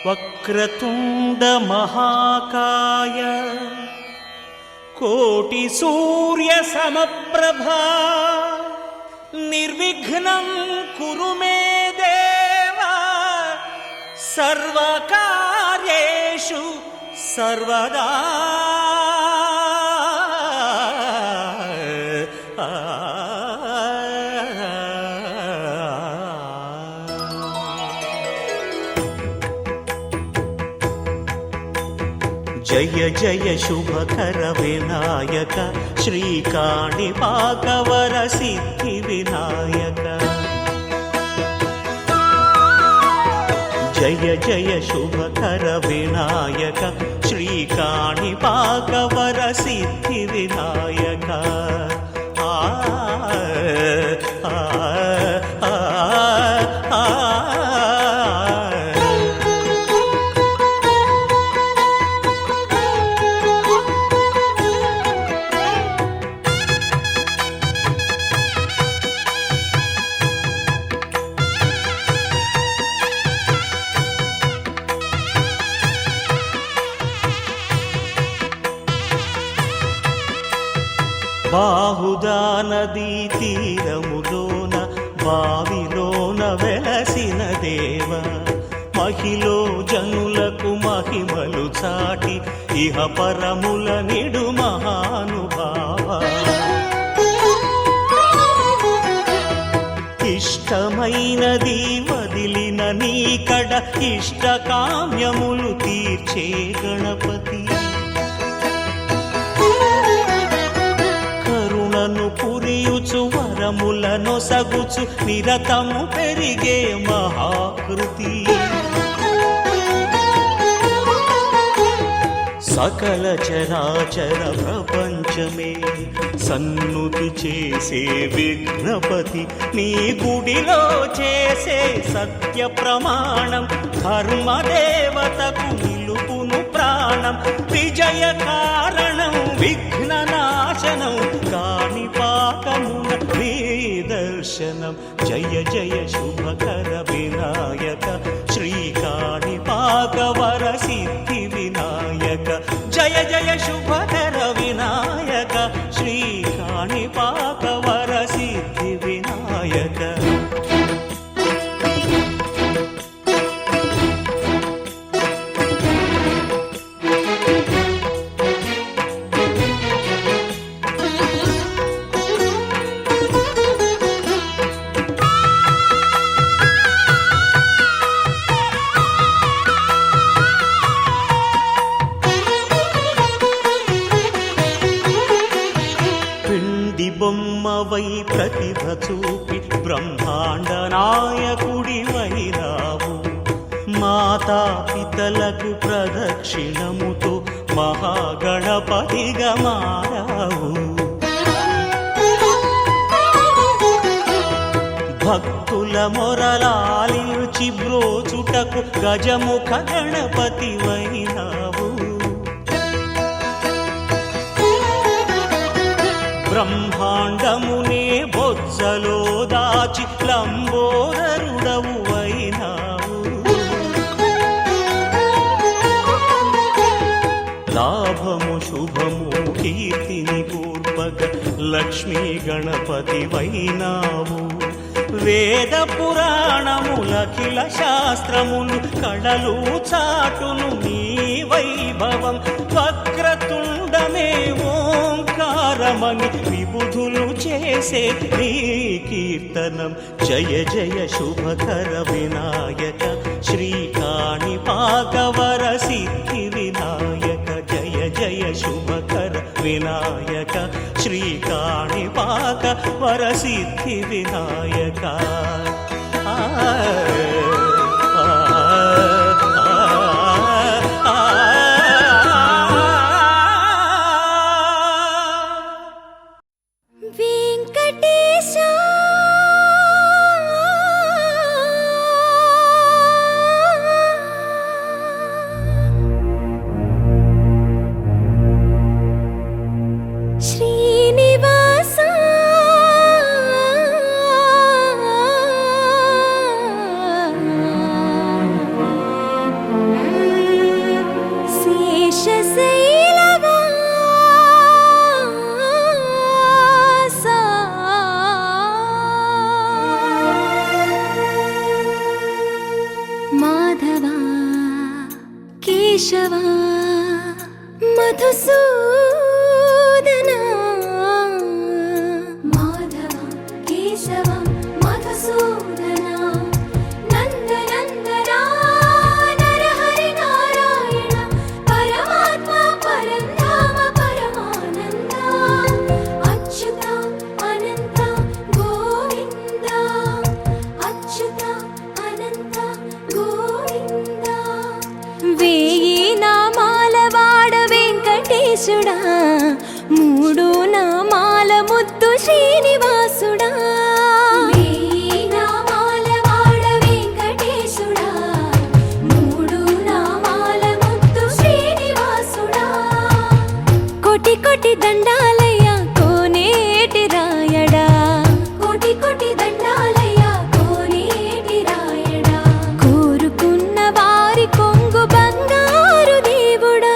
వక్రతుండ మహాకాయ కోటి సూర్య సమప్రభా నిర్విఘ్నం కురు మే దేవ సర్వకార్యేషు సర్వదా. జయ జయ శుభకర వినాయక శ్రీకాణిపాకవర సిద్ధి వినాయక. జయ జయ శుభకర వినాయక శ్రీకాణిపాకవర సిద్ధి వినాయక. ఆ బాహుదా నదీ తీరములోన బావిలోన వెలసిన దేవ మహిలో జనులకు మహిమలు చాటి ఇహ పరముల నిడు మహానుభావ. ఇష్టమైనది వదిలిన నీకడ ఇష్ట కామ్యములు తీర్చే గణపతి. పురియుచు వరములను సగుచు నిరతము పెరిగే మహాకృతి. సకల చరాచర ప్రపంచమే సన్నుతి చేసే విఘ్నపతి. నీ గుడిలో చేసే సత్య ప్రమాణం ధర్మదేవతకు నిలుపును ప్రాణం. విజయ కారణం విఘ్న నాశనం కాణిపాకమున నీ దర్శనం. జయ జయ శుభకర వినాయక శ్రీకాణిపాకవర సిద్ధి వినాయక. జయ జయ శుభకర వినాయక శ్రీకాణిపాకవర సిద్ధి వినాయక. బొమ్మవై ప్రతిభ చూపి బ్రహ్మాండ నాయకుడి వైరావు. మాతా పితలకు ప్రదక్షిణముతో మహాగణపతిగా మారావు. భక్తుల మొరలాలించి బ్రోచుటకు గజముఖ గణపతి వైనావు. బ్రహ్మాండమునే బొజ్జలో దాచి లంబోదరుడవు అయినావు. లాభము శుభము కీర్తిని పూర్వక లక్ష్మీ గణపతి వైనావు. వేద పురాణములఖిల శాస్త్రములు కళలు చాటును నీ వైభవం. వక్రతుండమే ఓంకారమని విబుధులు చేసే నీ కీర్తనం. జయ జయ శుభకర వినాయక శ్రీకాణిపాకవర సిద్ధి వినాయక. జయ జయ శుభకర వినాయక శ్రీకాణిపాకవర సిద్ధి వినాయక. మధుసూదనా మాధవ కేశవ మధుసూదనా నందనందనా నరహరి నారాయణ పరమాత్మ పరంధామ పరమానంద అచ్యుత అనంత గోవింద అచ్యుత అనంత గోవింద వేయి నామాల వాడ వెంకటేశుడా మూడు నామాల ముద్దు శ్రీనివాసుడా వేయి నామాల వాడ వెంకటేశుడా మూడు నామాల ముద్దు శ్రీనివాసుడా కోటి కోటి దండాలయ్య కోనేటి రాయడా కోటి కోటి దండాలయ్య కోనేటి రాయడా కోరుకున్న వారి కొంగు బంగారు దేవుడా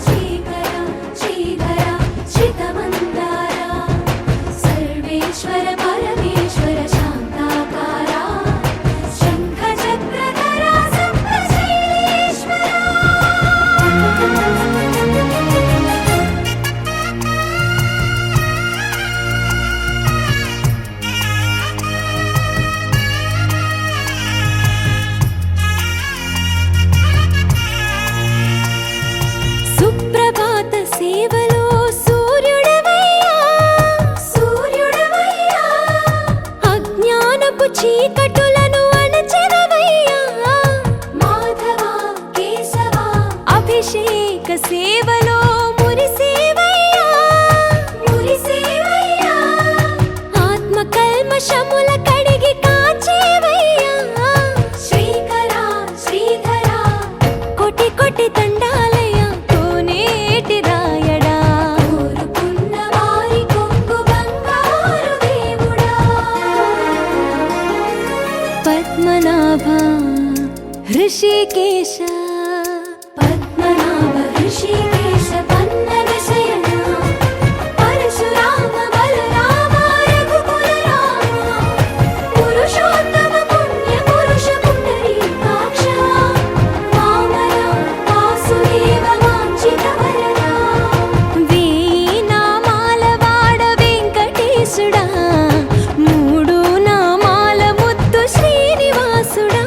శ్రీకర శ్రీధర శ్రితమందార సర్వేశ్వర పరమేశ్వర శాంతాకార శంఖ చక్రధర సప్తశైలేశ్వర సుప్రభాత సేవలో సూర్యుడవయ్యా సూర్యుడవయ్యా అజ్ఞానపు చీకటులను అణచెదవయ్యా మాధవ కేశవ అభిషేక సేవలో మురిసేవయ్యా మురిసేవయ్యా ఆత్మ కల్మషముల కడిగి కాచేవయ్యా శ్రీకర శ్రీధర కోటి కోటి దండాలయ కోనేటి రాయడా కోరుకున్న వారి కొంగు బంగారు దేవుడా పద్మనాభ హృషికేశ పద్మనాభ హృషికేశ పన్నగ శయన పరశురామ బలరామ రఘుకుల రామ పురుషోత్తమ పుణ్య పురుష పుండరీకాక్ష వామన వాసుదేవ వాంఛిత వరద వేయి నామాల వాడ వెంకటేశుడా మూడు నామాల ముద్దు శ్రీనివాసుడా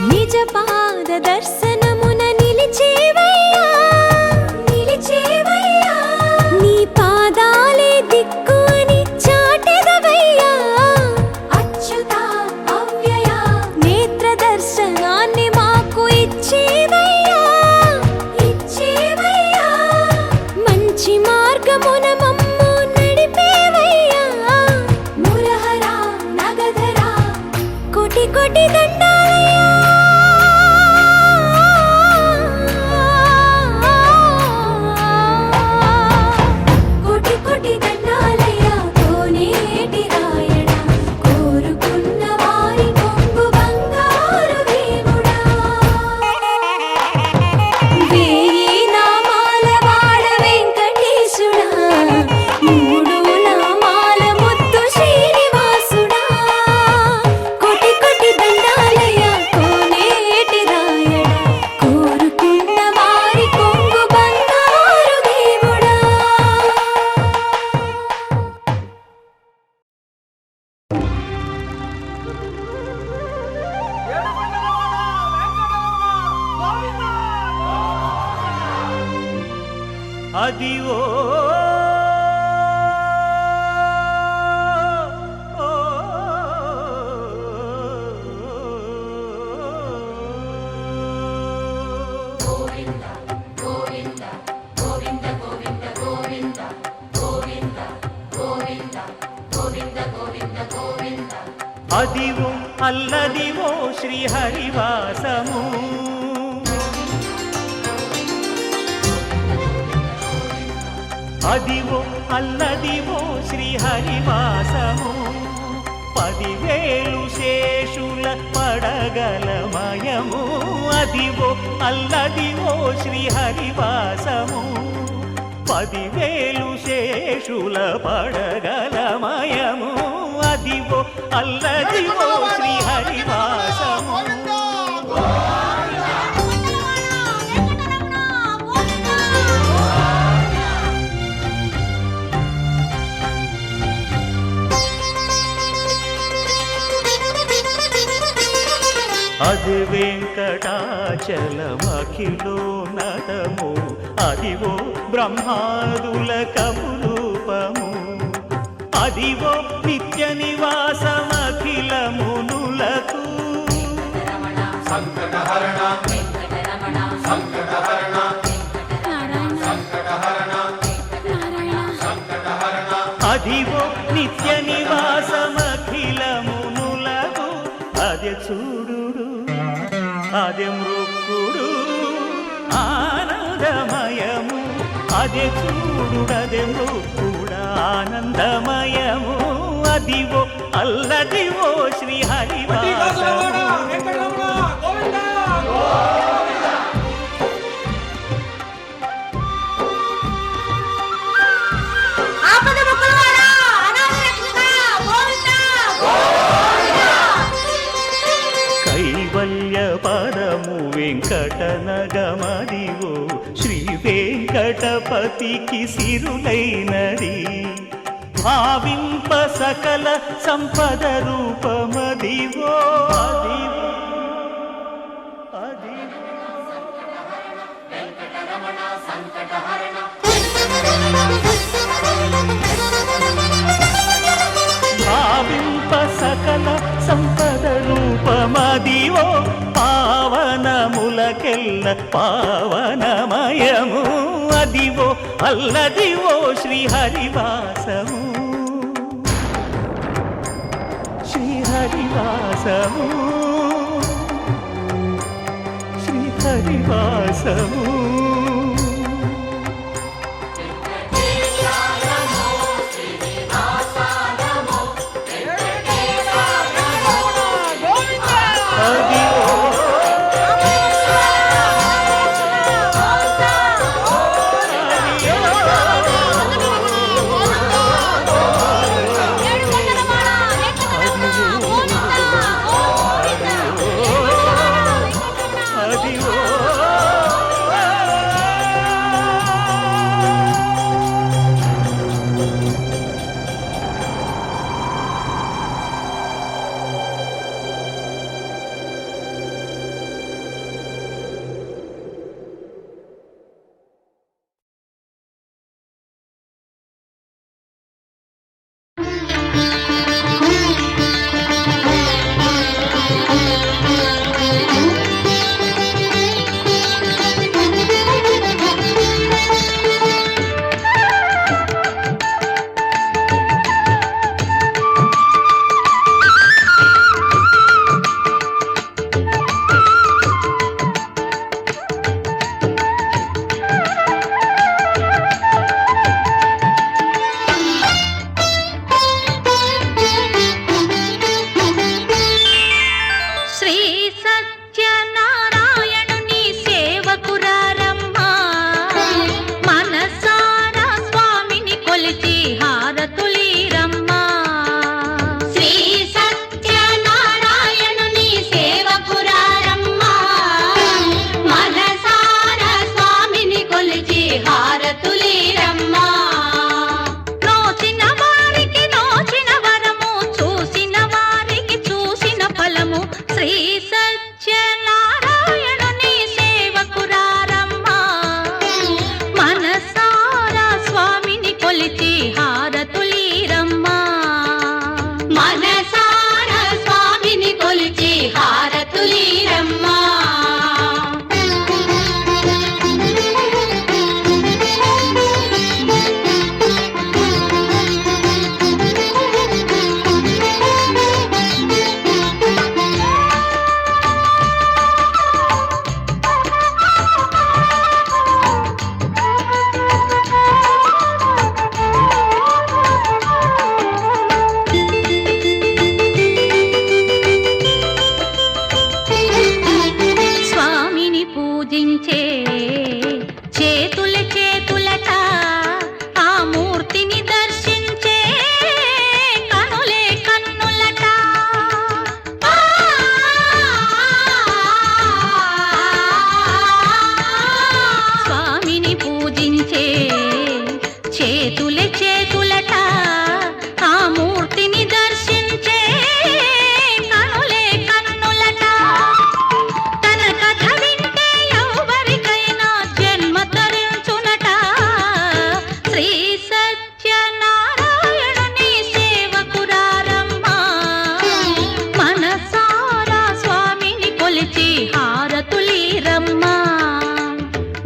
నిజ పాద దర్శనమున నిలిచేవయ్యా నిలిచేవయ్యా నీ పాదాలే దిక్కు అని చాటెదవయ్యా అచ్యుత అవ్యయ నేత్ర దర్శనాన్ని మాకు ఇచ్చేవయ్యా ఇచ్చేవయ్యా మంచి మార్గమున మమ్ము నడిపేవయ్యా మురహర నగధర కోటి కోటి దండాలయ్యా కోటి కోటి దండాలయ్య కోనేటి రాయడా కోరుకున్న వారి కొంగు బంగారు దేవుడా వేయి నామాల వాడ వెంకటేశుడా మూడు నామాల ముద్దు శ్రీనివాసుడా కోటి కోటి దండాలయ్య కోనేటి రాయడా కోరుకున్న వారి కొంగు బంగారు దేవుడా అదివో అదివో అల్లదివో శ్రీహరివాసము అదివో అల్లదివో శ్రీహరివాసము 10 పదివేలు శేషుల పడగలమయము అదివో అల్లదివో శ్రీహరివాసము పదివేలు శేషుల పడగలమయము అదివో అల్లదివో శ్రీహరివాసము అది వెంకటాచలమఖిలోన్నతము అదివో బ్రహ్మాదుల కపురూపము అదివో నిత్య నివాసమఖిలమునులకు సంకటహరణ సంకటహరణ సంకటహరణ సంకటహరణ అదివో నిత్య నివాసమఖిలమునులకు అది చూడు అది మృక్కుడు ఆనందమయము అది చూడుడది మృక్కుడు ఆనందమయము అదివో అల్లదివో శ్రీహరివాసము కైవల్య పదము వెంకటనగమదివో శ్రీ వెంకటపతికి సిరులైనది భావింప సకల సంపద రూపమదివో అదివో అదివో భావింప సకల సంపద రూపమదివో పావనములకెల్ల పావనమయము అదివో అల్లదివో శ్రీహరివాసము శ్రీహరివాసము శ్రీహరివాసము పూజించే చేతుల చేతులట ఆ మూర్తిని దర్శించే కనులే కన్నులట స్వామిని పూజించే చేతుల చేతులట ఆ మూర్తిని దర్శించే కనులే కన్నులట తన కథ వింటే ఎవరికైనా జన్మ తరించునట శ్రీ సత్యనారాయణుని సేవకురారమ్మా మనసారా స్వామిని కొలిచి హారతులీరమ్మా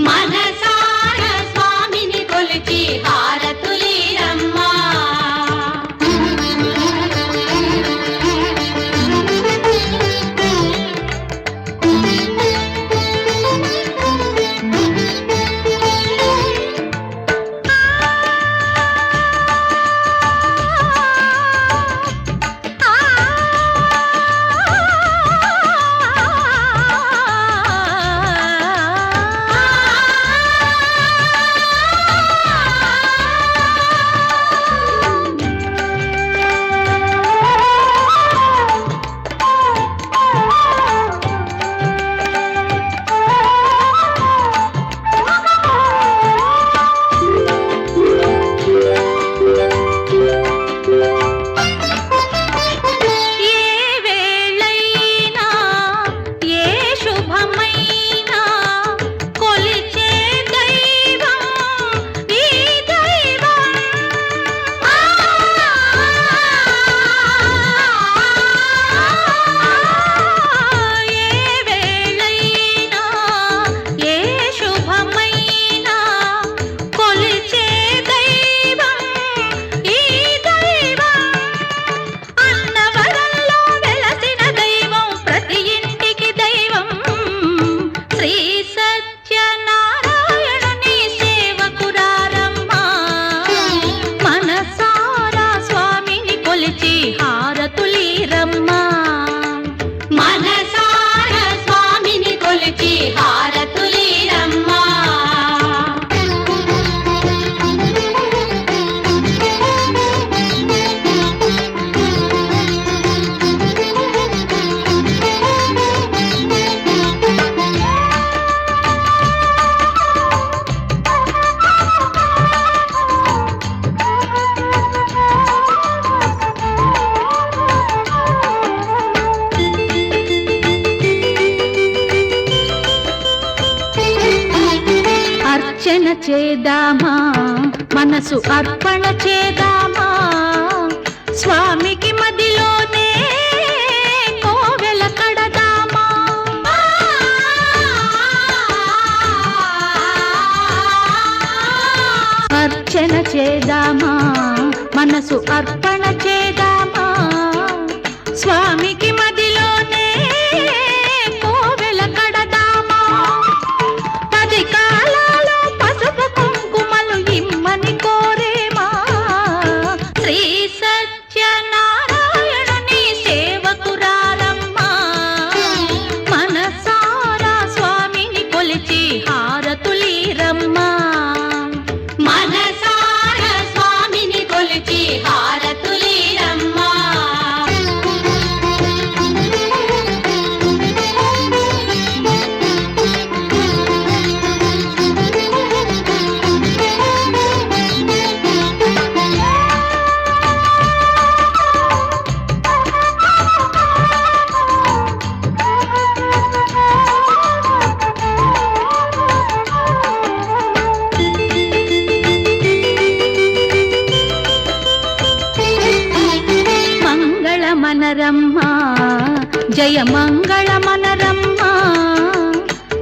మనసారా స్వామిని కొలిచి హారతులీరమ్మా హారతులీరమ్మా మనసారా స్వామిని కొలిచి హారతులీరమ్మా అర్చన చేద్దామా మనసు అర్పణ చేద్దామా స్వామికి మదిలోనే కోవెల కడదామా అర్చన చేద్దామా మనసు అర్పణ చేద్దామా స్వామికి మదిలోనే కోవెల కడదామా 10 కాలాలు పసుపు కుంకుమలు ఇమ్మని కోరేమా శ్రీ సత్యనారాయణుని సేవకురారమ్మా మనసారా స్వామిని కొలిచి హారతులీరమ్మా మనసారా స్వామిని కొలిచి హారతులీరమ్మా మనరమ్మా జయ మంగళ మనరమ్మా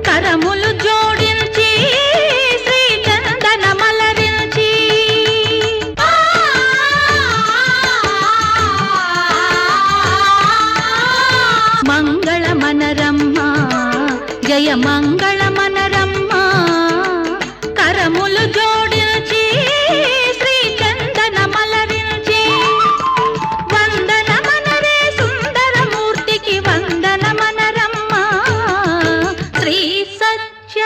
కరములు జోడించి శ్రీ చందన మలరించి మంగళ మనరమ్మా జయ మంగళ మనరమ్మా కరములు జోడించి శ్రీ చందన మలరించి వందన మనరే సుందరమూర్తికి వందన మనరమ్మా శ్రీ సత్య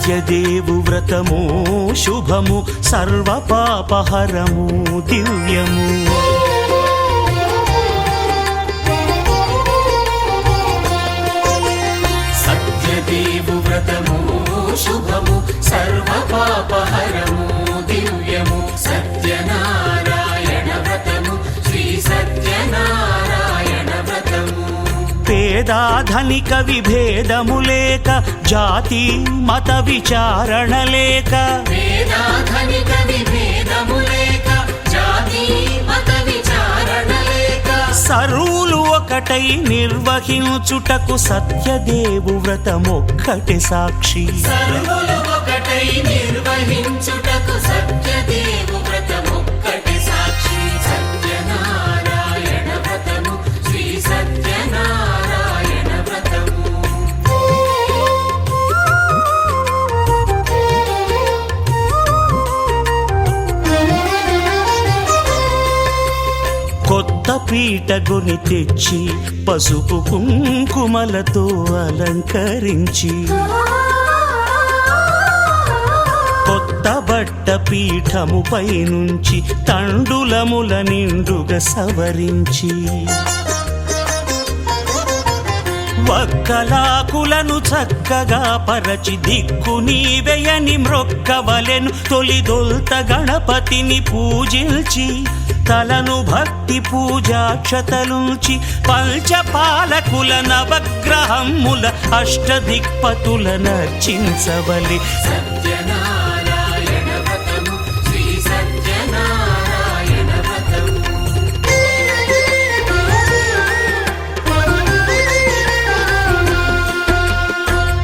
సత్యదేవు వ్రతము శుభము సర్వ పాపహరము దివ్యము. సత్యదేవు వ్రతము శుభము సర్వ పాపహరము దివ్యము. సత్యనారాయణ వ్రతము శ్రీ సత్యనారాయణ వ్రతము. పేదాధనిక విభేదము లేక జాతి మత విచారణ లేక వేదాధనిక విభేదము లేక జాతి మత విచారణ లేక సర్వులు ఒకటై నిర్వహించుటకు సత్యదేవు వ్రతమొక్కటి సాక్షి. సర్వులు ఒకటై నిర్వహించుటకు సత్యదేవు వ్రతమొక్కటి సాక్షి. సత్యనారాయణ వ్రతము శ్రీ సత్యనారాయణ వ్రతము. కొత్త పీటగుని తెచ్చి పసుపు కుంకుమలతో అలంకరించి కొత్త బట్ట పీఠముపై నుంచి తండులముల నిండుగా సవరించి వక్కలాకులను చక్కగా పరచి దిక్కు నీవెయని మ్రొక్కవలెను. తొలిదొల్త గణపతిని పూజించి తలను భక్తి పూజాక్షతలుంచి పంచపాలకుల నవగ్రహముల అష్టదిక్పతుల నర్చించవలె. సత్యనారాయణ వ్రతము శ్రీ సత్యనారాయణ వ్రతము.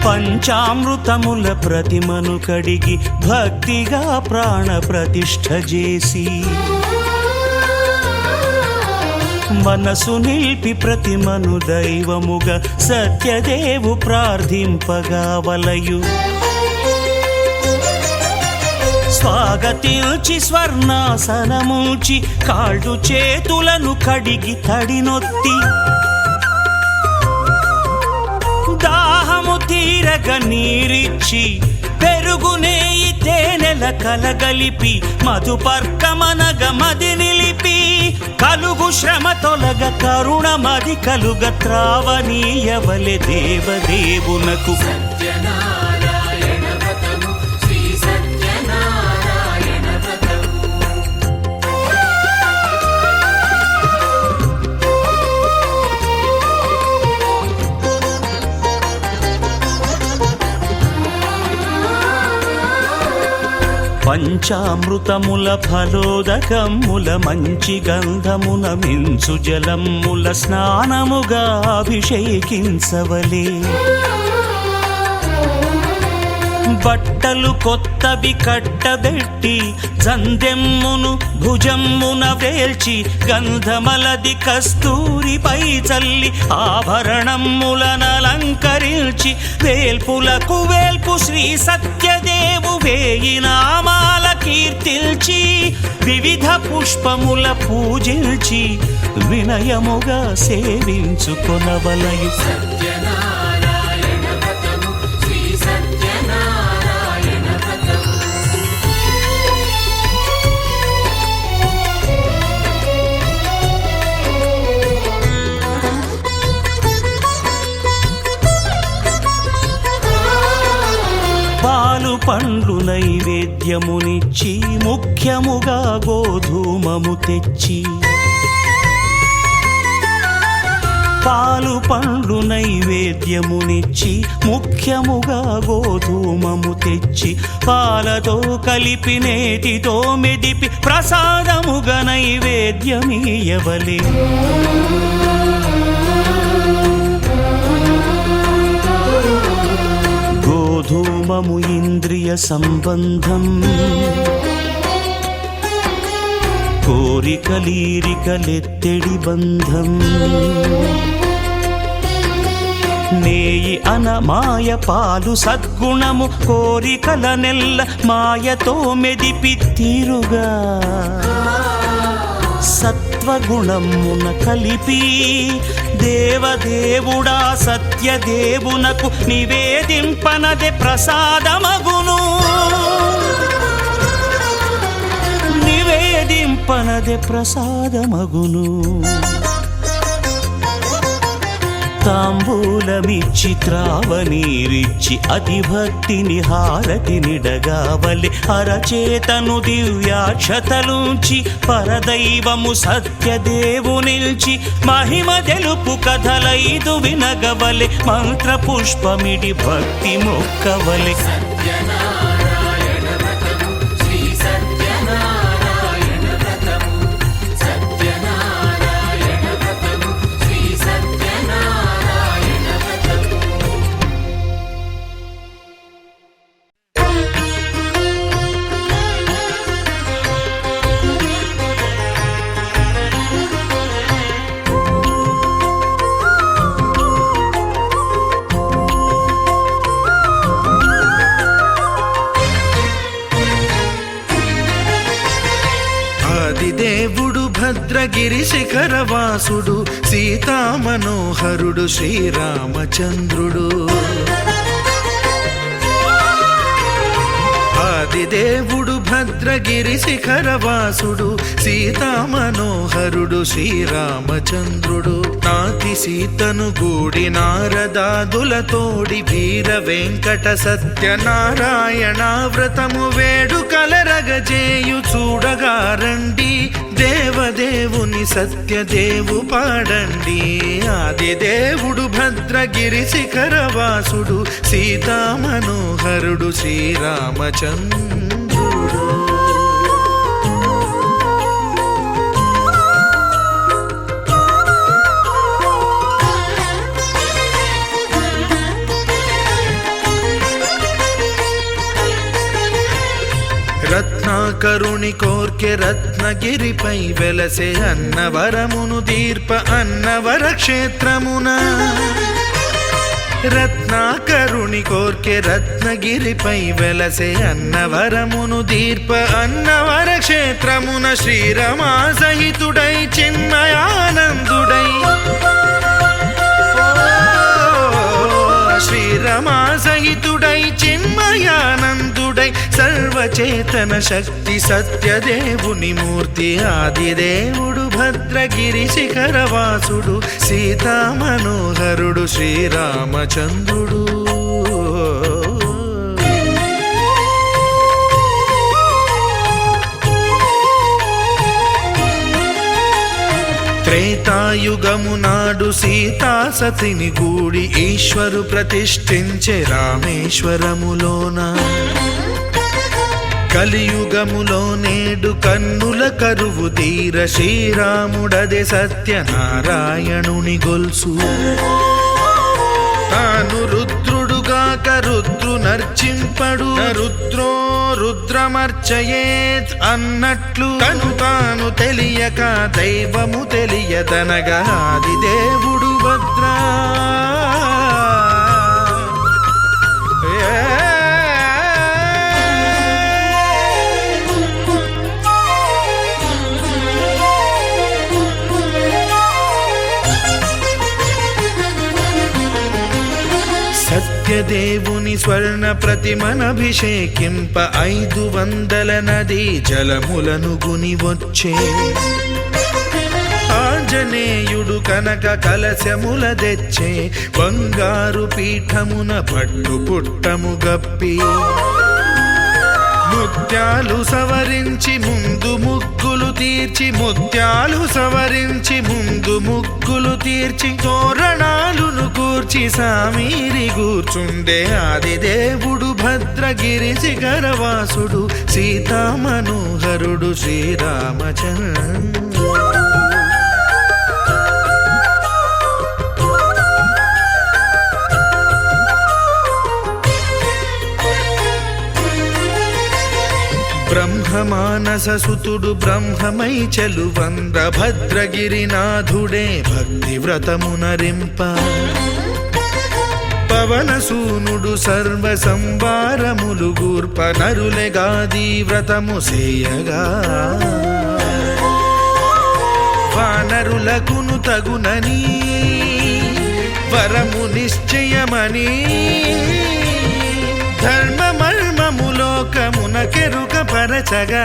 పంచామృతముల ప్రతిమను కడిగి భక్తిగా ప్రాణ ప్రతిష్ఠ చేసి మనసు నిలిపి ప్రతిమను దైవముగా సత్యదేవు ప్రార్థింపగా వలయు. స్వాగతించి స్వర్ణాసనముంచి కాళ్ళు చేతులను కడిగి తడినొత్తి దాహము తీరగ నీరిచ్చి పెరుగు నెయ్యి తేనెల కలగలిపి మధుపర్కమనగ మది నిలిపి కలుగు శ్రమ తొలగ కరుణ మది కలుగ త్రావనీయవలె దేవదేవునకు. సత్యనారాయణ వ్రతము శ్రీ సత్యనారాయణ వ్రతము. పంచామృతముల ఫలోదకముల మంచి గంధమున మించు జలముల స్నానముగా అభిషేకించవలే. బట్టలు కొత్తవి కట్టబెట్టి జందెమ్మును భుజమ్మున వేల్చి గంధమలది కస్తూరిపై చల్లి ఆభరణములనలంకరించి వేల్పులకు వేల్పు శ్రీ సత్యదేవు వేయి నామాల కీర్తిల్చి వివిధ పుష్పముల పూజించి వినయముగా సేవించుకొనవలయు. సత్యనారాయణ వ్రతము శ్రీ సత్యనారాయణ వ్రతము. పాలు పండ్లు నైవేద్యమునిచ్చి ముఖ్యముగా గోధూమము తెచ్చి పాలు పండ్లు నైవేద్యమునిచ్చి ముఖ్యముగా గోధూమము తెచ్చి పాలతో కలిపి నేతితో మెదిపి ప్రసాదముగా నైవేద్యమీయవలే. గోధూమము ఇంద్రియ సంబంధం కోరికలీరికలెత్తెడి బంధం. నేయి అన మాయ పాలు సద్గుణము కోరికల నెల్ల మాయతో మెదిపి తీరుగా సత్వగుణమున కలిపి దేవదేవుడా సత్యదేవునకు నివేదింపనదే ప్రసాదమగును. నివేదింపనదే ప్రసాదమగును. తాంబూలమిచ్చి త్రావనీరిచ్చి అతిభక్తిని హారతినిడగావలి అరచేతను దివ్యాక్షతలుంచి పరదైవము సత్యదేవునిల్చి మహిమ తెలుపు కథలైదు వినగవలి మంత్రపుష్పమిడి భక్తి మొక్కవలి. సత్యనారాయణ వ్రతము శ్రీ సత్యనారాయణ వ్రతము సత్యనారాయణ వ్రతము శ్రీ సత్యనారాయణ వ్రతము. ఆదిదేవుడు భద్రగిరి శిఖరవాసుడు సీతామనోహరుడు శ్రీరామచంద్రుడు. ఆదిదేవుడు భద్రగిరి శిఖరవాసుడు సీతామనోహరుడు శ్రీరామచంద్రుడు. నాతి సీతను గూడి నారదాదులతోడి వీర వెంకట సత్యనారాయణ వ్రతము వేడుకలరగజేయు చూడగారండి దేవదేవుని సత్యదేవు పాడండి. ఆదిదేవుడు భద్రగిరి శిఖరవాసుడు సీతామనోహరుడు శ్రీరామచంద్రుడు. రత్నాకరుని కోర్కె రత్నగిరిపై వెలసే అన్నవరమును దీర్ప అన్నవర క్షేత్రమున. రత్నాకరుని కోర్కె రత్నగిరిపై వెలసే అన్నవరమును దీర్ప అన్నవర క్షేత్రమున శ్రీరమా సహితుడై చిన్మయానందుడై శ్రీరమా సహితుడై చిన్మయానందుడై సర్వచేతన శక్తి సత్యదేవుని మూర్తి ఆదిదేవుడు భద్రగిరి శిఖరవాసుడు సీతామనోహరుడు శ్రీరామచంద్రుడు. త్రేతాయుగము నాడు సీతా సతిని గూడి ఈశ్వరు ప్రతిష్ఠించే రామేశ్వరములోన. కలియుగములో నేడు కన్నుల కరువు తీర శ్రీరాముడదే సత్యనారాయణుని గొల్సు. తాను రుద్రుడుగాక రుద్రు నర్చింపడు రుద్రో రుద్రమర్చయేత్ అన్నట్లు తను తాను తెలియక దైవము తెలియదనగా ఆదిదేవుడు భద్రా సత్యదేవుని స్వర్ణ ప్రతిమనభిషేకింప 500 నదీ జలములను గుని వచ్చే. ఆంజనేయుడు కనక కలశముల తెచ్చే బంగారు పీఠమున పట్టు పుట్టము గప్పి. ముత్యాలు సవరించి ముందు ముగ్గులు తీర్చి ముత్యాలు సవరించి ముందు ముగ్గులు తీర్చి తోరణాలును కూర్చి సామీరి కూర్చుండే ఆదిదేవుడు భద్రగిరి శిఖరవాసుడు సీతామనోహరుడు శ్రీరామచంద్రుడు. బ్రహ్మమానస సుతుడు బ్రహ్మమై చెలువంద భద్రగిరినాథుడే భక్తి వ్రతమునరింప. పవనసూనుడు సర్వ సంవారములు గూర్ప నరులెగాది వ్రతము సేయగా. వానరులకును తగునని వరము నిశ్చయమని ధర్మమర్మములోకమునకెరుక పరచగా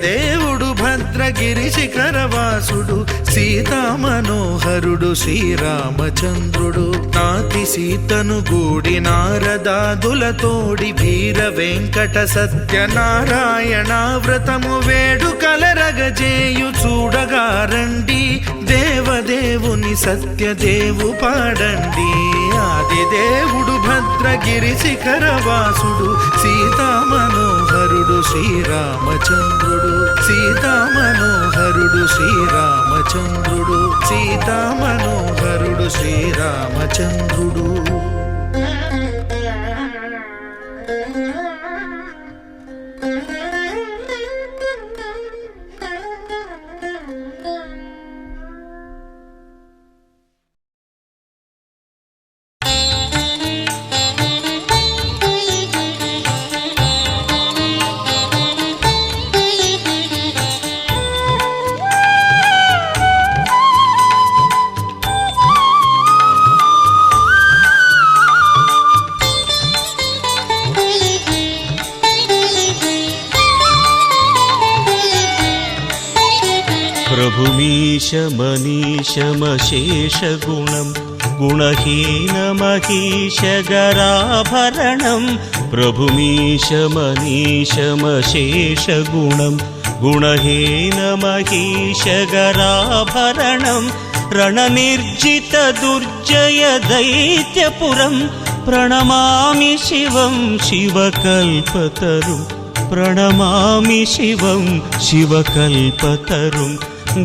దేవుడు భద్రగిరి శిఖరవాసుడు సీతామనోహరుడు శ్రీరామచంద్రుడు నాతి సీతను గూడి నారదాదులతోడి వీర వెంకట సత్యనారాయణ వ్రతము వేడుకలరగజేయు చూడగా రండి దేవదేవుని సత్యదేవు పాడండి ఆదిదేవుడు భద్రగిరి శిఖరవాసుడు సీతామనోహరుడు శ్రీరామచంద్రుడు సీతామనోహరుడు శ్రీరామచంద్రుడు సీతామనోహరుడు శ్రీరామచంద్రుడు. ప్రభుమీశమనీశమశేషగుణం గుణహీనమహీశగరాభరణం ప్రభుమీశమనీశమశేషగుణం గుణహీనమహీశగరాభరణం రణనిర్జిత దుర్జయ దైత్యపురం ప్రణమామి శివం శివకల్పతరుం ప్రణమామి శివం శివకల్పతరుం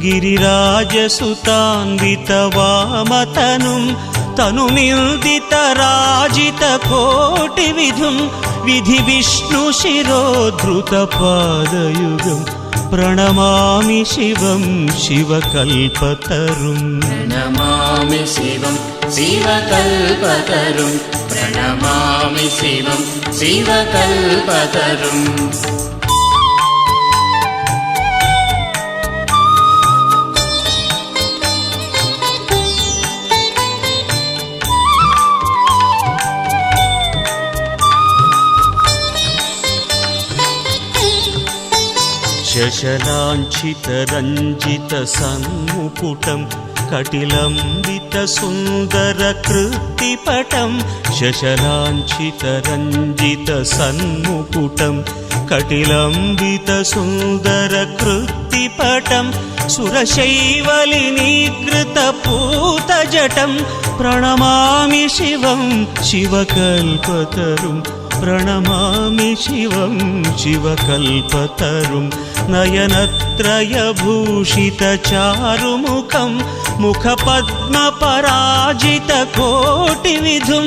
గిరిరాజసుతాన్వితవామతనుం తనునిల్దితరాజితకోటివిధుం విధి విష్ణు శిరోద్ధృతపాదయుగం ప్రణమామి శివం శివకల్పతరుం ప్రణమామి శివం శివకల్పతరుం ప్రణమామి శివం శివకల్పతరుం శశలాంఛితరంజితసన్ముకుటం కటిలంబితసుन्दरकृत्तिपटं శశలాంఛితరంజితసన్ముకుటం కటిలంబితసుन्दरकृत्तिपटं సురశైవలినీకృతपूतजटं ప్రణమామి శివం శివకల్పతరుం ప్రణమామి శివం శివకల్పతరుం నయనత్రయభూషితచారుముఖం ముఖపద్మపరాజితకోటివిధుం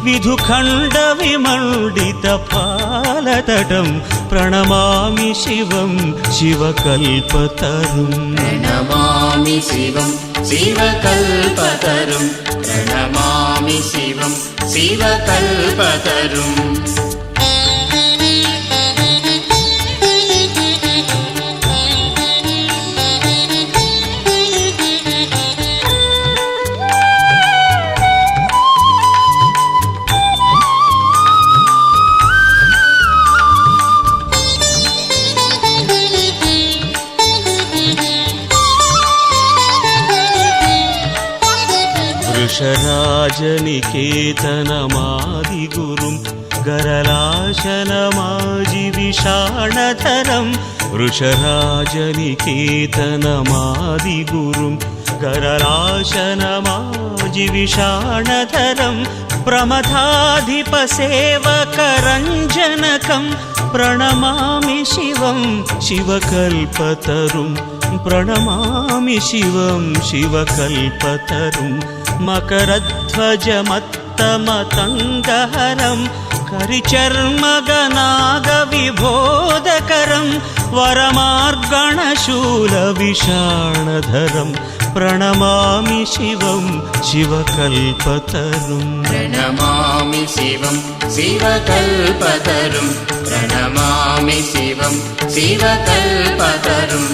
విధుఖండవిమండితపాలతటం ప్రణమామి శివం శివకల్పతరుం ప్రణమామి శివం శివకల్పతరుం ప్రణమామి శివం శివకల్పతరుం వృషరాజనికేతనమాదిగురుం గరలాశనమాజివిషాణధరం వృషరాజనికేతనమాదిగురుం గరలాశనమాజివిషాణధరం ప్రమథాధిపసేవకరంజనకం ప్రణమామి శివం శివకల్పతరుం ప్రణమామి శివం శివకల్పతరుం మకరధ్వజమత్తమతంగహరం కరిచర్మగనాగవిబోధకరం వరమార్గణశూలవిషాణధరం ప్రణమామి శివం శివకల్పతరుం ప్రణమామి శివం శివకల్పతరుం ప్రణమామి శివం శివకల్పతరుం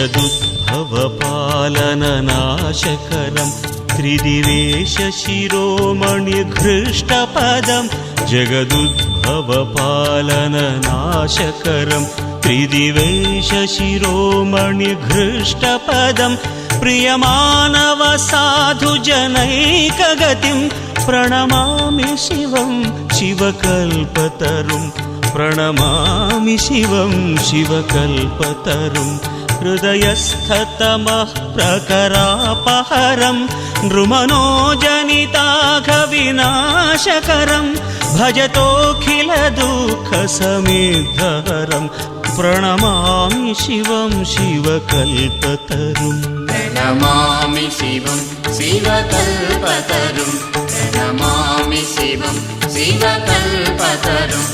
जगदुद्भवपालननाशकरं त्रिदिवेशशिरोमणिघृष्टपदं जगदुद्भवपालननाशकरं त्रिदिवेशशिरोमणिघृष्टपदं प्रियमानवसाधुजनैकगतिं प्रणमामि शिवं शिवकल्पतरुं प्रणमामि शिवं शिवकल्पतरुं हृदयस्थतमः प्रकरापहरं नृमनोजनिताघविनाशकरं भजतोऽखिलदुःखसमिद्धहरं प्रणमामि शिवं शिवकल्पतरुं प्रणमामि शिवं शिवकल्पतरुं प्रणमामि शिवं शिवकल्पतरुं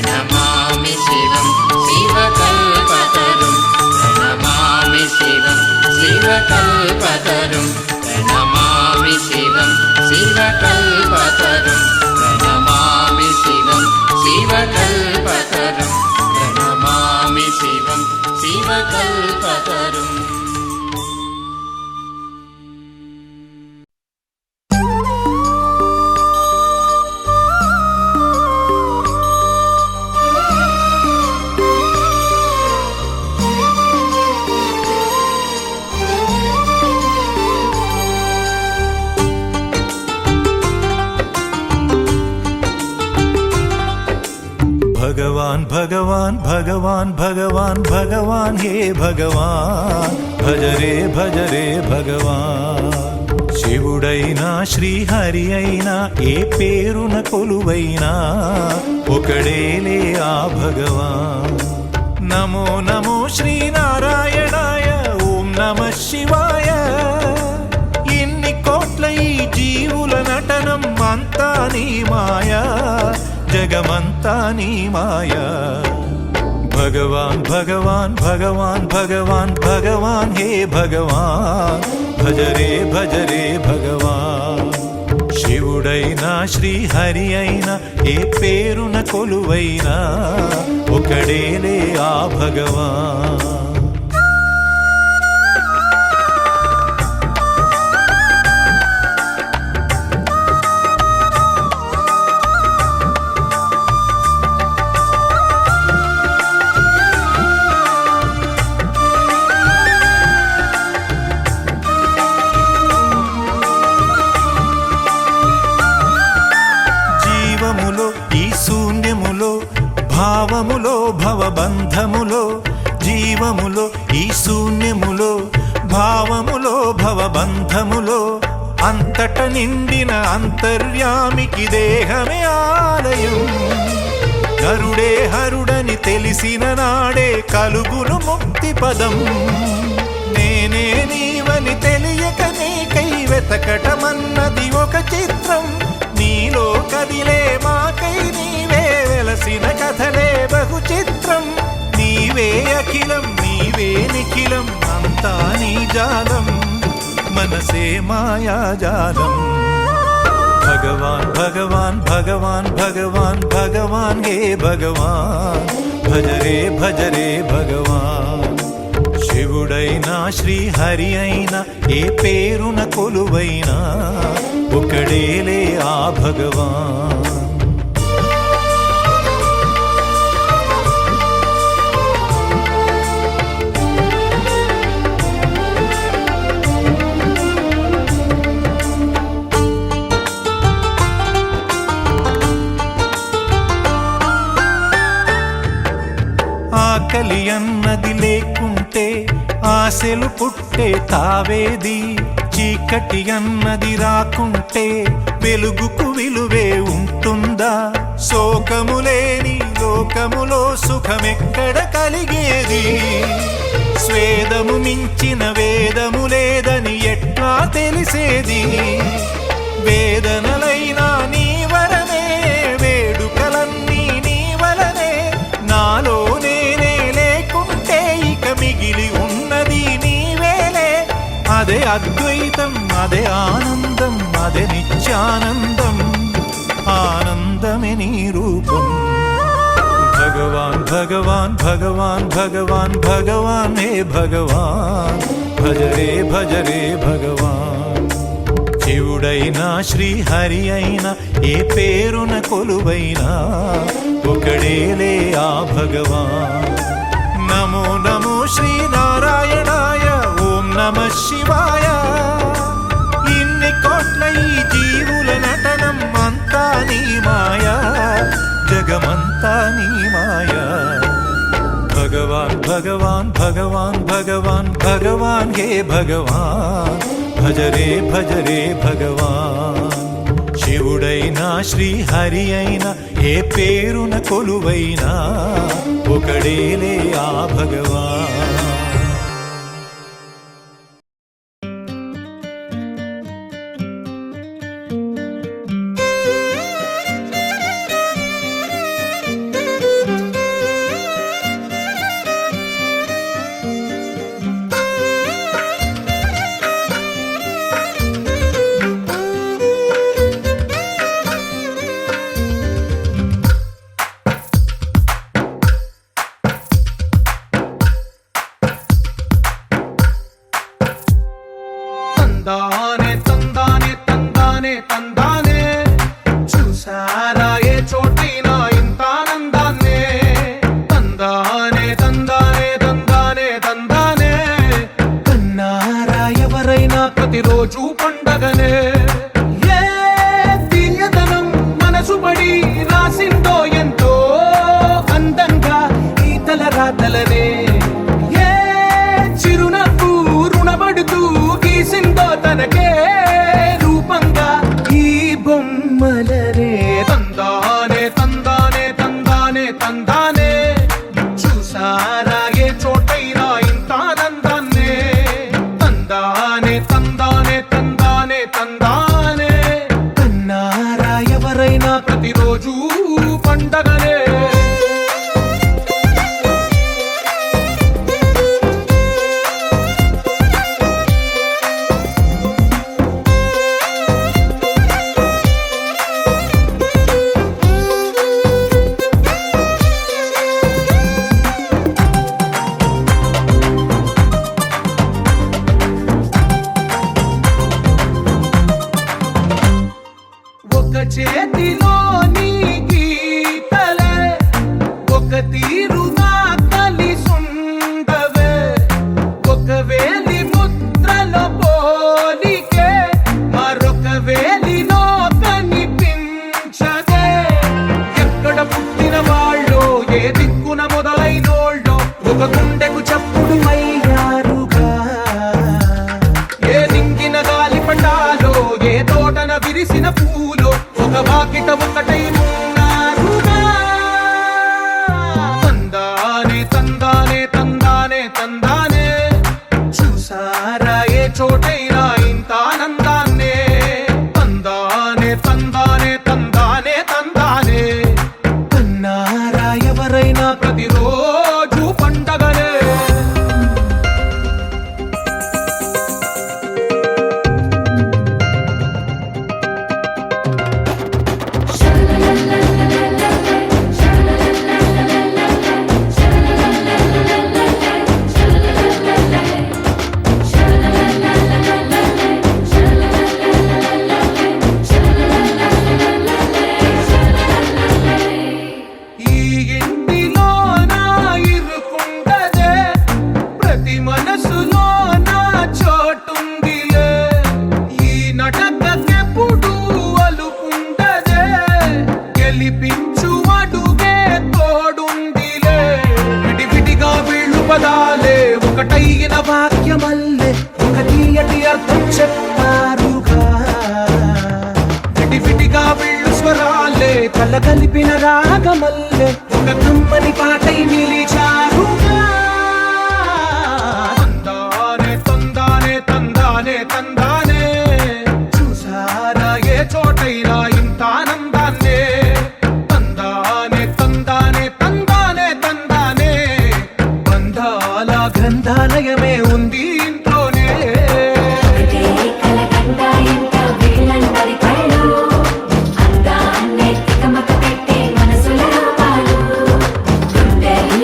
प्रणमामि शिवं शिवकल्पतरुं प्रणमामि शिवं शिवकल्पतरुं प्रणमामि शिवं शिवकल्पतरुं प्रणमामि शिवं शिवकल्पतरुं प्रणमामि शिवं शिवकल्पतरुं भगवान भगवान भगवान भगवान भगवान हे भगवान भज रे भगवान శివుడైనా శ్రీహరి అయినా ఏ పేరున కొలువైనా ఒకడేలే ఆ భగవాన్ నమో నమో శ్రీనారాయణాయ ఓం నమః శివాయ ఇన్ని కోట్ల ఈ జీవుల నటనం అంతా నీ మాయా జగమంతా నీ మాయా భగవాన్ భగవాన్ భగవాన్ భగవాన్ భగవాన్ హే భగవాన్ భజ రే భగవాన్ శివుడైనా శ్రీహరి అయినా ఏ పేరున కొలువైనా ఒకడేలే ఆ భగవాన్ భావములో భవబంధములో జీవములో ఈ శూన్యములో భావములో భవబంధములో అంతట నిండిన అంతర్యామికి దేహమే ఆలయం హరుడే హరుడని తెలిసిన నాడే కలుగును ముక్తి పదం నేనే నీవని తెలియక నీకై వెతకటమన్నది ఒక చిత్రం నీలో కదిలే మాకై నీవే వెలసిన కథలే బహు చిత్రం నీవే అఖిలం నీవే నిఖిలం అంతా నీ జాలం మనసే మాయాజాలం భగవాన్ భగవాన్ భగవాన్ భగవాన్ భగవాన్ హే భగవాన్ భజ రే భగవాన్ శివుడైనా శ్రీహరి అయినా ఏ పేరున కొలువైనా ఒకడేలే ఆ భగవాన్ ఆకలి అన్నది లేకుంటే ఆశలు పుట్టే తావేది చీకటి అన్నది రాకుంటే వెలుగుకు విలువే ఉంటుందా శోకము లేని లోకములో సుఖమెక్కడ కలిగేది స్వేదము మించిన వేదము లేదని ఎట్లా తెలిసేది వేదనలైనా నీ వరమే వేడుకలన్నీ నీ వలనే నాలో నేనే లేకుంటే ఇక మిగిలి ఉన్నది నీవేలే అదే అద్వైతం అదే ఆనందం అదే నిత్యానందం ఆనందమే నీ రూపం భగవాన్ భగవాన్ భగవాన్ భగవాన్ భగవాన్ హే భగవాన్ భజ రే భగవాన్ శివుడైనా శ్రీహరి అయినా ఏ పేరున కొలువైనా ఒకడేలే ఆ భగవాన్ నమో నమో శ్రీనారాయణాయ ఓం నమః శివాయ ఇన్ని కోట్ల ఈ జీవుల నటనం అంతా నీ మాయా జగమంతా నీ మాయా భగవాన్ భగవాన్ భగవాన్ భగవాన్ భగవాన్ హే భగవాన్ భజ రే భగవాన్ శివుడైనా శ్రీహరి అయినా ఏ పేరున కొలువైనా ఒకడేలే ఆ భగవాన్ తందానే తందానే తందానే తందానే చూసారా ఏ చోటైనా ఇంత ఆనందాన్నే తందానే తందానే తందానే తందానే కన్నారా ఎవరైనా ప్రతిరోజు పండగనే ఏ తీయదనం మనసు పడి రాసిందో ఎంతో అందంగా ఈ తల రాతలనే ఏ చిరునవ్వు రుణపడుతూ గీసిందో తనకే రూపంగా ఈ బొమ్మలనే తందానే తందానే తందానే తందానే చూసారా ఏ చోటైనా ఇంత ఆనందాన్నే తందానే తందానే తందానే తందానే కన్నారా ఎవరైనా ప్రతిరోజు పండగనే ఒక చేతిలో నీ గీతలే ఒక తీరుగా కలిసుండవే ఒక వేలి ముద్రలో పోలికే మరొక వేలిలో కనిపించదే ఎక్కడ పుట్టిన వాళ్ళో ఏ దిక్కున మొదలైనోళ్ళో ఒక గుండెకు చప్పుడు అయ్యారుగా ఏ దింగిన గాలి పటాలో ఏ తోటన విరిసిన పూలో ఒక వాకిట ఒకటై ఉన్నారుగా తందానే తందానే తందానే తందానే చూసారా ఏ చోటైనా ఇంత ఆనందాన్నే తందానే తందానే తందానే తందానే కన్నారా ఎవరైనా ప్రతిరోజు పండగనే ఈ ఇంటిలో నా ఇరుకుండదే ప్రతి మనసులో నా చోటుందిలే ఈ నటకెప్పుడు అలుకుండదే గెలిపించు అడుగే తోడుందిలే విడివిడిగా వీళ్ళు పదాలే ఒకటైన వాక్యమల్లే ఒక తీయటి అర్థం చెప్పారుగా విడివిడిగా వీళ్ళు స్వరాలే కల కలిపిన రాగమల్లే ఒక కమ్మని పాటై నిలిచారుగా తందానే తందానే తందానే తందానే చూసారా ఏ చోటైనా ఇంత ఆనందాన్నే తందానే తందానే తందానే తందానే బంధాల గ్రంథాలయమే ఉంది ఇంట్లోనే అందాన్నే తికమక పెట్టే మనసుల రూపాలు గుండెల్లో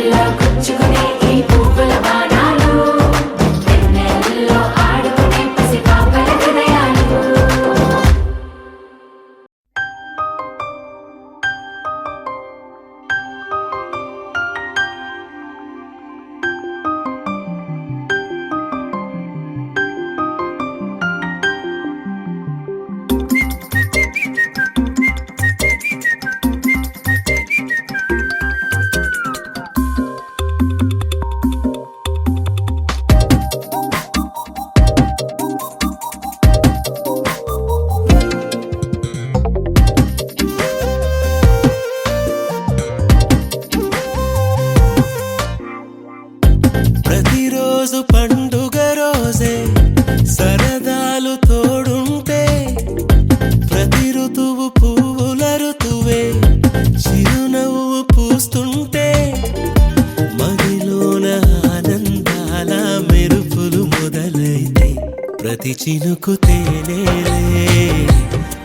చినుకు తేనేలే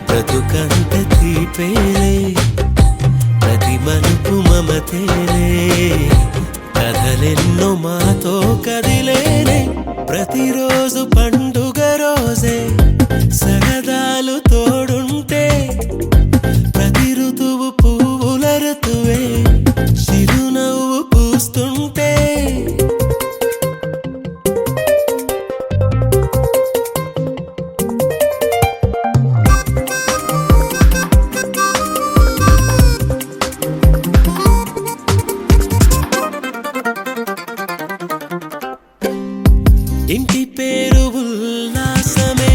బ్రతుకంత తీపేలే ప్రతి మలుపు మమతేలే కథలెన్నో మాతో కదిలేనే ప్రతిరోజు పండుగ రోజే సరదాలు తోడుంటే ప్రతి ఋతువు పువ్వుల ఋతువే చిరునవ్వు పూస్తుంటే ఇంటి పేరు ఉల్లాసమే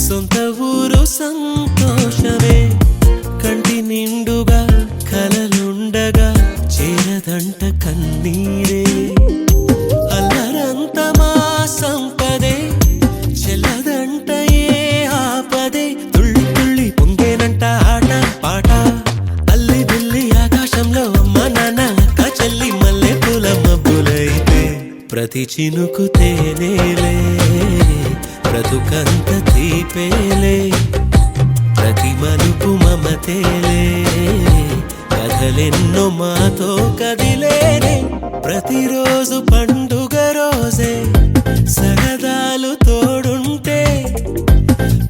సొంత ఊరు సంతోషమే కంటి నిండుగా కలలుండగా చేరదంట కన్నీరే అల్లరంత మా సంపదే చెల్లదంట ఏ ఆపదే తుళ్ళి తుళ్ళి పొంగేనంట ఆట పాట అల్లి బిల్లి ఆకాశంలో అమ్మ నాన్న అక్క చెల్లి మల్లె పూల మబ్బులైతే ప్రతి చినుకు తేనేలే బ్రతుకంత తీపేలే ప్రతి మలుపు మమతేలే కథలెన్నో మాతో కదిలేనే ప్రతిరోజు పండుగ రోజే సరదాలు తోడుంటే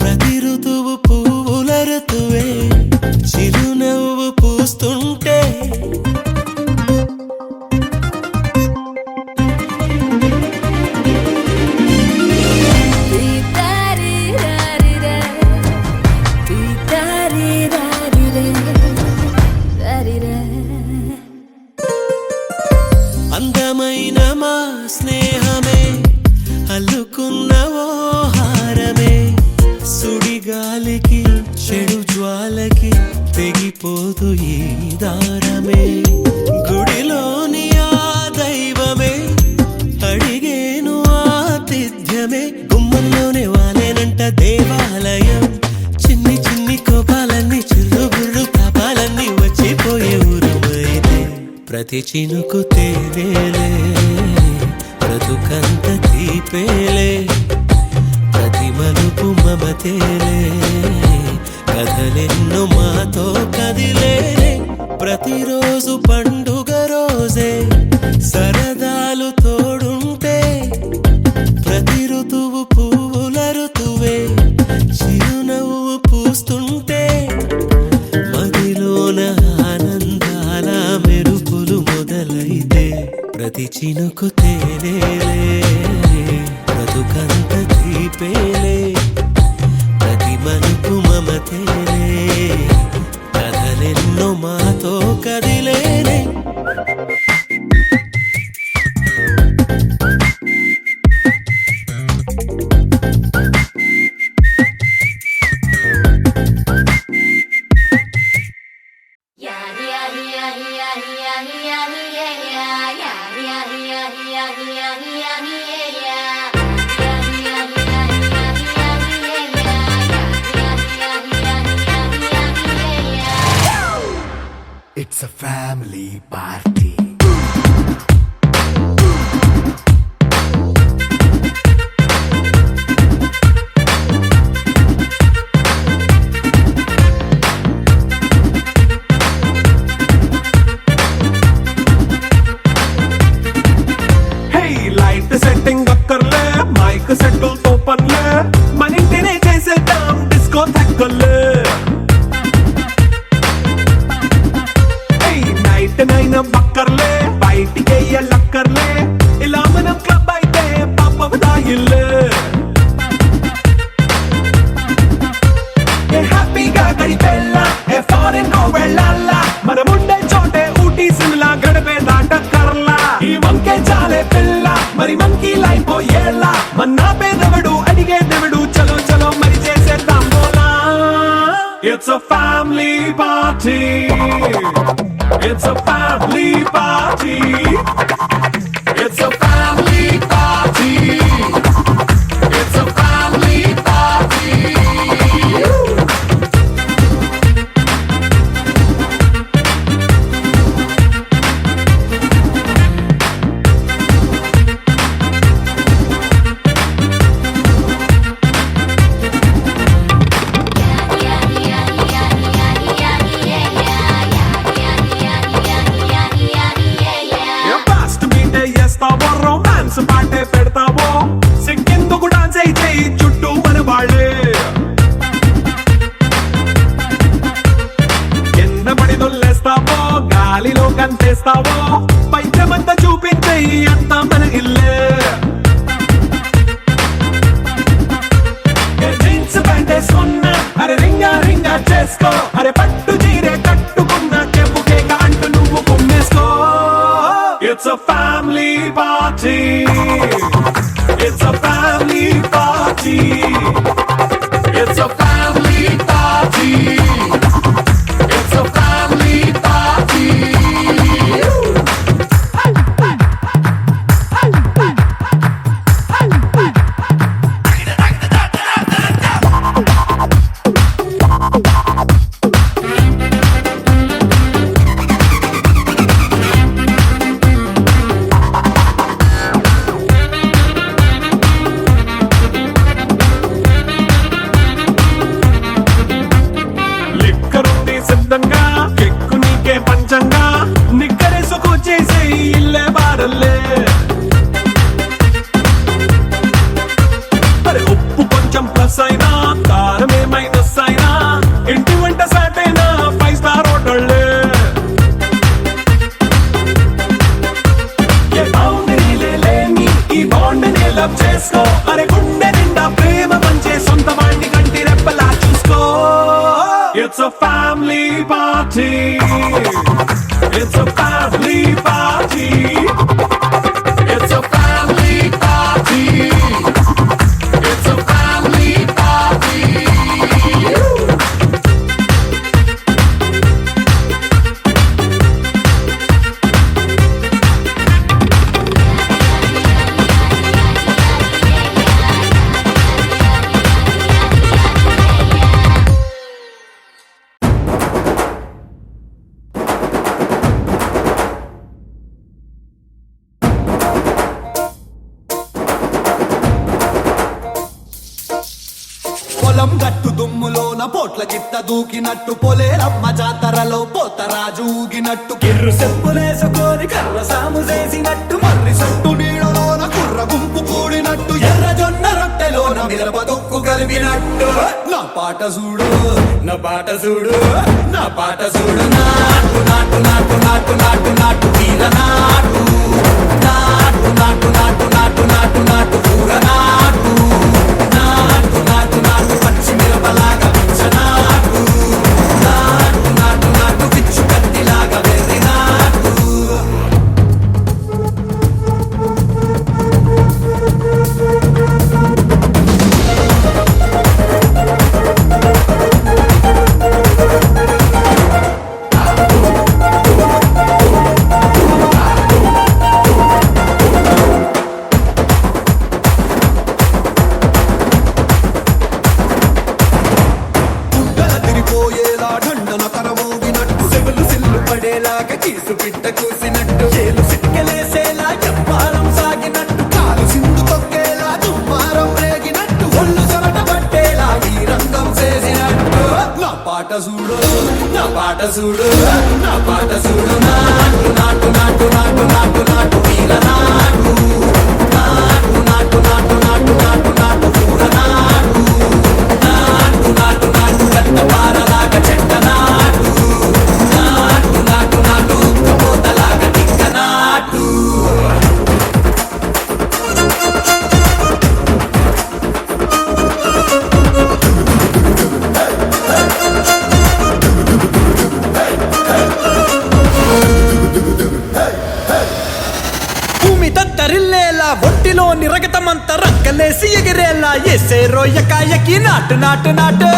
ప్రతి ఋతువు పువ్వుల ఋతువే చిరునవ్వు పూస్తుంటే అందమైన మా స్నేహమే అల్లుకున్న ఓ హారమే సుడిగాలికి చెడు జ్వాలకి తెగిపోదు ఈ దారమే గుడిలోని ఆ దైవమే అడిగేను ఆతిథ్యమే గుమ్మంలోనే వాలేనంట దేవాలయం చిన్ని చిన్ని కోపాలన్నీ చిల్లు బుర్రు తాపాలన్నీ వచ్చిపోయే ఊరమైతే ప్రతి చినుకు తేనేలే బ్రతుకంత తీపేలే ప్రతి మలుపు మమతేలే కథలెన్నో మాతో కదిలేనే ప్రతిరోజు పండుగ రోజే సరదాలు తోడుంటే ప్రతి ఋతువు పువ్వుల ఋతువే చిరునవ్వు పూస్తుంటే మదిలోన ఆనందాల మెరుపులు మొదలైతే ప్రతి చినుకు తేనేలే బ్రతుకంత తీపేలే ప్రతి మలుపు మమతేలే కథలెన్నో మాతో కదిలేనే It's a family party. Hey, light setting అక్కర్లే మైక్ సెట్టుల్ తో పనిలే మన ఇంటినే చేసేద్దాం డిస్కో థక్కర్లే నైట్ బక్కర్లే బయటికి లక్కర్లే ఇలా మనం క్లబ్ అయితే పాపదాయిల్లే హ్యాపీగా గడిపెల్లా ఏ ఫారెన్ వెళ్ళాలా మనముండే చోటే ఊటీ సిమ్లా గడిపే దాటక్కర్లా ఈ వంకే చాలే పిల్ల మరి మంకీ లైఫ్ ఏళ్ళ మన్నా పేదవడు అడిగేదెవడు చలో చలో మరి చేసేద్దాం బోలా It's a family party. It's a family party. It's a family party. It's a family party. గాలిలో కంటేస్తావో పైచమంతా చూపించేయి అంతా మన ఇల్లే జీన్స్ ప్యాంట్ వేసుకున్నా అరే రింగా రింగా చేసుకో అరే పట్టు చీరే కట్టుకున్నా చెప్పు కేక అంటూ నువ్వు కుమ్మేసుకో It's a family party It's a family party It's a family party It's a family party లిక్కరుంది సిద్ధంగా కెక్కు నీకే పంచంగా నిక్కరేసుకొచ్చేసే ఇల్లే బారల్లే అరే ఉప్పు కొంచెం ప్లస్ అయినా కారమే మైనస్ అయినా ఇంటి వంట సాటైనా 5 స్టార్ హోటళ్ళే ఏ బౌండరీలే లేని ఈ బాండ్ని లవ్ చేసుకో అరే గుండె నిండా ప్రేమ పంచే సొంత వాణ్ణి కంటి రెప్పలా చూసుకో It's a family party It's a family party It's a family party It's a family party పొలం గట్టు దుమ్ములోన పోట్ల గిట్ట దూకినట్టు పొలేరమ్మ జాతరలో పోతరాజు ఊగినట్టు కిర్రు చెప్పులేసుకొని కర్ర సాము చేసినట్టు మర్రి సట్టు నీడలోన కుర్ర గుంపు కూడినట్టు ఎర్ర జొన్న రొట్టెలోన మిరప దొక్కు కలిపినట్టు నా పాట చూడు నా పాట చూడు నా పాట చూడు నాటు నాటు నాటు నాటు నాటు నాటు వీర నాటు నాటు నాటు నాటు నాటు నాటు నాటు ఊర నాటు నాటు నాటు నాటు పచ్చి మిరపలాగా పిచ్చనాటు నాటు నాటు నాటు పిచ్చు కత్తిలాగా వెర్రి నాటు గుండెల తిరిపోయేలా ఢండన కరమోగినట్టు సెవులు సిల్లు పడేలాగా కీసు పిట్ట కూసినట్టు చేలు సిక్కలేసేలా చెప్పారం సాగినట్టు కాలు సింధు తొక్కేలా దుమ్మారం రేగినట్టు ఒళ్ళు చెమట పట్టేలా ఈ రంగం చేసినట్టు నా పాట చూడు నా పాట చూడు నా పాట చూడు నాటు నాటు నాటు నాటు నాటు నాటు వీర నాటు నాటు నాటు నాటు నాటు నాటు నాటు ఊర నాటు నాటు నాటు నాటు కట్ట పారలాగా చెట్ట నాటు నాటు నాటు నాటు ఉక్కపోతలాగా టిక్క నాటు భూమి దద్దరిల్లేలా ఒంటిలో నిరగతమంత రక్కలేసి ఎగిరేలా ఎసే రోయ్యకాయకి నాటు నాటు నాటు